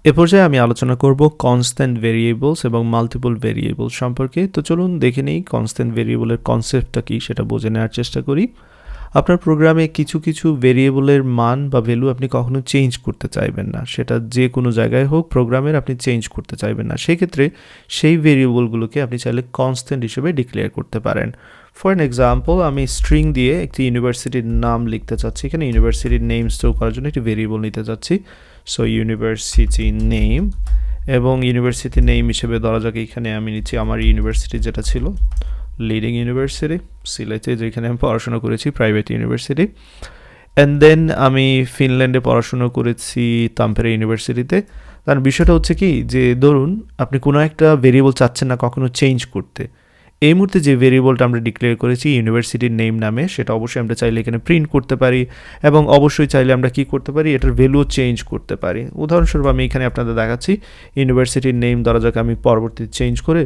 এ পর্যায়ে আমি আলোচনা করব কনস্ট্যান্ট ভেরিয়েবলস এবং মাল্টিপল ভেরিয়েবল সম্পর্কে। তো চলুন দেখে নিই কনস্ট্যান্ট ভেরিয়েবলের কনসেপ্টটা কী সেটা বুঝে নেওয়ার চেষ্টা করি। আপনার প্রোগ্রামে কিছু কিছু ভেরিয়েবলের মান বা ভ্যালু আপনি কখনো চেঞ্জ করতে চাইবেন না, সেটা যে কোনো জায়গায় হোক প্রোগ্রামের আপনি চেঞ্জ করতে চাইবেন না। সেক্ষেত্রে সেই ভেরিয়েবলগুলোকে আপনি চাইলে কনস্ট্যান্ট হিসেবে ডিক্লেয়ার করতে পারেন। ফর অ্যান এক্সাম্পল, আমি স্ট্রিং দিয়ে একটি ইউনিভার্সিটির নাম লিখতে চাচ্ছি, এখানে ইউনিভার্সিটির নেম স্টোর করার জন্য একটি ভেরিয়েবল নিতে চাচ্ছি। সো ইউনিভার্সিটি নেম, এবং ইউনিভার্সিটি নেম হিসেবে ধরা যাক এখানে আমি নিচ্ছি আমার ইউনিভার্সিটি যেটা ছিল লিডিং ইউনিভার্সিটি সিলেটে, যেখানে আমি পড়াশোনা করেছি, প্রাইভেট ইউনিভার্সিটি। অ্যান্ড দেন আমি ফিনল্যান্ডে পড়াশোনা করেছি তাম্পেরে ইউনিভার্সিটিতে। তার বিষয়টা হচ্ছে কি, যে ধরুন আপনি কোনো একটা ভেরিয়েবল চাচ্ছেন না কখনো চেঞ্জ করতে। এই মুহূর্তে যে ভেরিয়েবলটা আমরা ডিক্লেয়ার করেছি ইউনিভার্সিটির নেম নামে, সেটা অবশ্যই আমরা চাইলে এখানে প্রিন্ট করতে পারি, এবং অবশ্যই চাইলে আমরা কি করতে পারি, এটার ভ্যালুও চেঞ্জ করতে পারি। উদাহরণস্বরূপ আমি এখানে আপনাদের দেখাচ্ছি ইউনিভার্সিটির নেম, ধরা যাক আমি পরবর্তীতে চেঞ্জ করে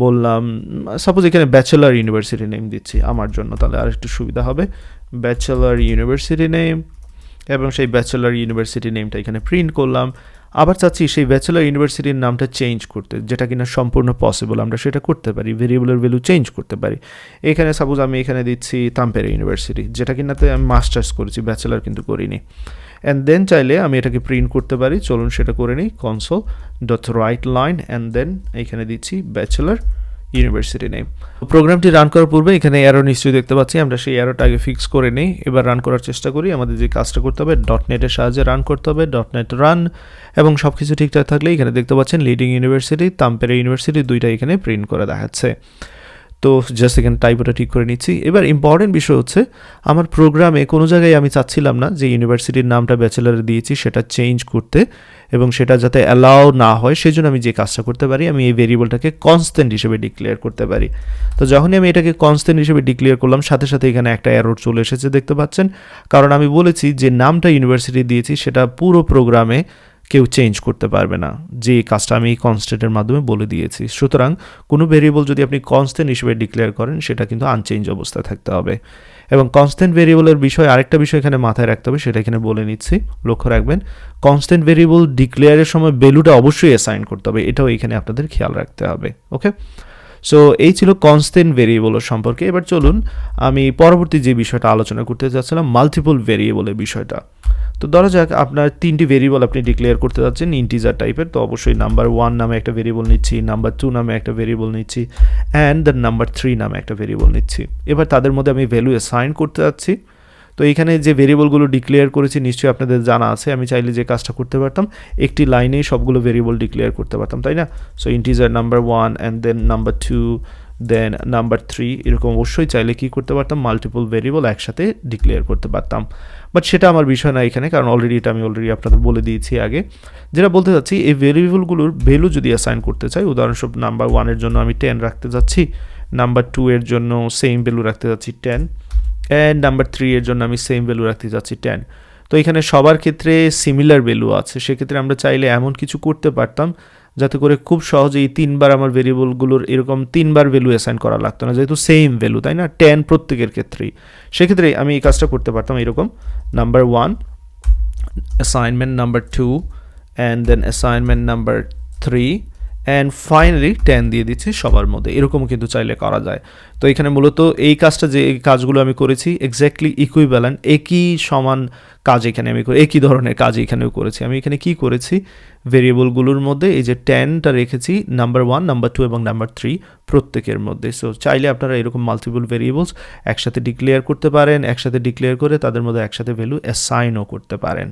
বললাম, সাপোজ এখানে ব্যাচেলার ইউনিভার্সিটি নেম দিচ্ছি আমার জন্য, তাহলে আর একটু সুবিধা হবে। ব্যাচেলার ইউনিভার্সিটি নেম, এবং সেই ব্যাচেলার ইউনিভার্সিটি নেমটা এখানে প্রিন্ট করলাম। আবার চাচ্ছি সেই ব্যাচেলার ইউনিভার্সিটির নামটা চেঞ্জ করতে, যেটা কিনা সম্পূর্ণ পসিবল, আমরা সেটা করতে পারি, ভেরিয়েবলের ভ্যালু চেঞ্জ করতে পারি। এখানে সাপোজ আমি এখানে দিচ্ছি তাম্পেরে ইউনিভার্সিটি, যেটা কিনাতে আমি মাস্টার্স করেছি, ব্যাচেলার কিন্তু করিনি। অ্যান্ড দেন চাইলে আমি এটাকে প্রিন্ট করতে পারি, চলুন সেটা করে নিই। Console dot write line, and then এখানে দিচ্ছি ব্যাচেলার ইউনিভার্সিটি নেম। প্রোগ্রামটি রান করার পূর্বে এখানে অ্যারো নিশ্চয়ই দেখতে পাচ্ছি, আমরা সেই অ্যারোটা আগে ফিক্স করে নিই। এবার রান করার চেষ্টা করি। আমাদের যে কাজটা করতে হবে .NET-এর সাহায্যে রান করতে হবে, .NET রান, এবং সব কিছু ঠিকঠাক থাকলে এখানে দেখতে পাচ্ছেন লিডিং ইউনিভার্সিটি, তাম্পেরে ইউনিভার্সিটি দুইটা এখানে প্রিন্ট করে দেখাচ্ছে। তো জাস্ট এখানে টাইপটা ঠিক করে নিচ্ছি। এবার ইম্পর্টেন্ট বিষয় হচ্ছে, আমার প্রোগ্রামে কোনো জায়গায় আমি চাচ্ছিলাম না যে ইউনিভার্সিটির নামটা ব্যাচেলারে দিয়েছি সেটা চেঞ্জ করতে, এবং সেটা যাতে অ্যালাউ না হয় সেই জন্য আমি যে কাজটা করতে পারি, আমি এই ভেরিয়েবলটাকে কনস্ট্যান্ট হিসেবে ডিক্লেয়ার করতে পারি। তো যখনই আমি এটাকে কনস্ট্যান্ট হিসেবে ডিক্লেয়ার করলাম, সাথে সাথে এখানে একটা এরর চলে এসেছে দেখতে পাচ্ছেন, কারণ আমি বলেছি যে নামটা ইউনিভার্সিটি দিয়েছি সেটা পুরো প্রোগ্রামে কেউ চেঞ্জ করতে পারবে না, যে কাজটা আমি এই কনস্ট্যান্টের মাধ্যমে বলে দিয়েছি। সুতরাং কোনো ভেরিয়েবল যদি আপনি কনস্ট্যান্ট হিসেবে ডিক্লেয়ার করেন, সেটা কিন্তু আনচেঞ্জ অবস্থায় থাকতে হবে। এবং কনস্ট্যান্ট ভেরিয়েবলের বিষয় আরেকটা বিষয় এখানে মাথায় রাখতে হবে, সেটা এখানে বলে নিচ্ছি, লক্ষ্য রাখবেন। কনস্ট্যান্ট ভেরিয়েবল ডিক্লেয়ারের সময় ভ্যালুটা অবশ্যই অ্যাসাইন করতে হবে, এটাও এখানে আপনাদের খেয়াল রাখতে হবে। ওকে, সো এই ছিল কনস্ট্যান্ট ভেরিয়েবলের সম্পর্কে। এবার চলুন আমি পরবর্তী যে বিষয়টা আলোচনা করতে চাচ্ছিলাম, মাল্টিপল ভেরিয়েবলের বিষয়টা। তো ধরা যাক আপনার তিনটি ভেরিয়েবল আপনি ডিক্লেয়ার করতে যাচ্ছেন ইন্টিজার টাইপের। তো অবশ্যই নাম্বার 1 নামে একটা ভেরিয়েবল নিচ্ছি, নাম্বার 2 নামে একটা ভেরিয়েবল নিচ্ছি, অ্যান্ড দ্য নাম্বার 3 নামে একটা ভেরিয়েবল নিচ্ছি। এবার তাদের মধ্যে আমি ভ্যালু অ্যাসাইন করতে যাচ্ছি। তো এখানে যে ভেরিয়েবলগুলো ডিক্লেয়ার করেছি নিশ্চয়ই আপনাদের জানা আছে, আমি চাইলে যে কাজটা করতে পারতাম, একটি লাইনেই সবগুলো ভেরিয়েবল ডিক্লেয়ার করতে পারতাম, তাই না? So integer number 1 and then number 2 then number 3, এরকম অবশ্যই চাইলে কি করতে পারতাম, মাল্টিপল ভেরিয়েবল একসাথে ডিক্লেয়ার করতে পারতাম। বাট সেটা আমার বিষয় না এখানে, কারণ এটা আমি অলরেডি আপনাদের বলে দিয়েছি আগে। যেটা বলতে চাচ্ছি, এই ভেরিয়েবলগুলোর ভ্যালু যদি অ্যাসাইন করতে চাই, উদাহরণস্বরূপ নাম্বার 1 এর জন্য আমি 10 রাখতে যাচ্ছি, নাম্বার 2 এর জন্য সেম ভ্যালু রাখতে যাচ্ছি 10, অ্যান্ড নাম্বার 3 এর জন্য আমি সেম ভ্যালু রাখতে যাচ্ছি 10। তো এখানে সবার ক্ষেত্রে সিমিলার ভ্যালু আছে, সেক্ষেত্রে আমরা চাইলে এমন কিছু করতে পারতাম যাতে করে খুব সহজেই 3বার আমার ভেরিয়েবলগুলোর এরকম 3বার ভ্যালু অ্যাসাইন করা লাগতো না, যেহেতু সেম ভ্যালু, তাই না, 10 প্রত্যেকের ক্ষেত্রেই। সেক্ষেত্রে আমি এই কাজটা করতে পারতাম এরকম, number 1 assignment number 2 and then assignment number 3 and finally 10 দিয়ে দিচ্ছি সবার মধ্যে, এরকমও কিন্তু চাইলে করা যায়। তো এখানে মূলত এই কাজটা, যে এই কাজগুলো আমি করেছি এক্স্যাক্টলি ইকুইভ্যালেন্ট, একই সমান কাজ এখানে আমি একই ধরনের কাজ এখানেও করেছি। আমি এখানে কি করেছি, ভেরিয়েবলগুলোর মধ্যে এই যে 10টা রেখেছি নাম্বার 1, নাম্বার 2 এবং নাম্বার 3 প্রত্যেকের মধ্যে। সো চাইলে আপনারা এরকম মাল্টিপল ভেরিয়েবলস একসাথে ডিক্লেয়ার করতে পারেন, একসাথে ডিক্লেয়ার করে তাদের মধ্যে একসাথে ভ্যালু অ্যাসাইনও করতে পারেন।